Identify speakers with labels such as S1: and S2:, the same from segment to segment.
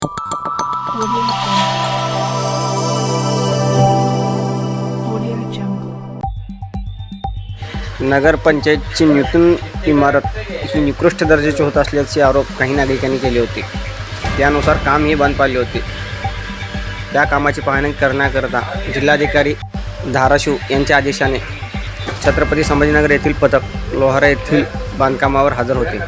S1: Audio Jungle.
S2: नगरपंचायतची नूतन इमारत ही निकृष्ट दर्जाची होत असल्याचे आरोप काही नागरिकांनी केले होते. त्यानुसार काम हे बंद पाडले होते. त्या कामाची पाहणी करण्याकरता जिल्हाधिकारी धाराशिव यांच्या आदेशाने छत्रपती संभाजीनगर येथील पथक लोहारा येथील बांधकामावर हजर होते.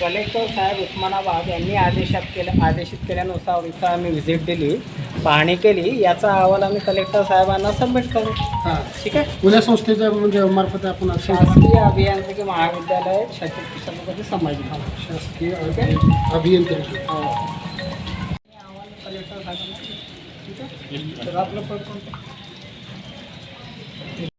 S3: कलेक्टर साहेब उस्मानाबाद यांनी आदेशित केल्यानुसार इथं आम्ही व्हिजिट दिली, पाहणी केली. याचा अहवाल आम्ही कलेक्टर साहेबांना सबमिट करू.
S4: हां,
S3: ठीक आहे.
S4: पुण्या संस्थेच्या म्हणजे मार्फत आपण
S3: शासकीय अभियांत्रिकी महाविद्यालय छत्रपती संभाजी.
S4: शासकीय अभियंत्रिकी
S3: हो. अहवाल कलेक्टर साहेबांना. ठीक आहे. तर आपलं पद कोणतं?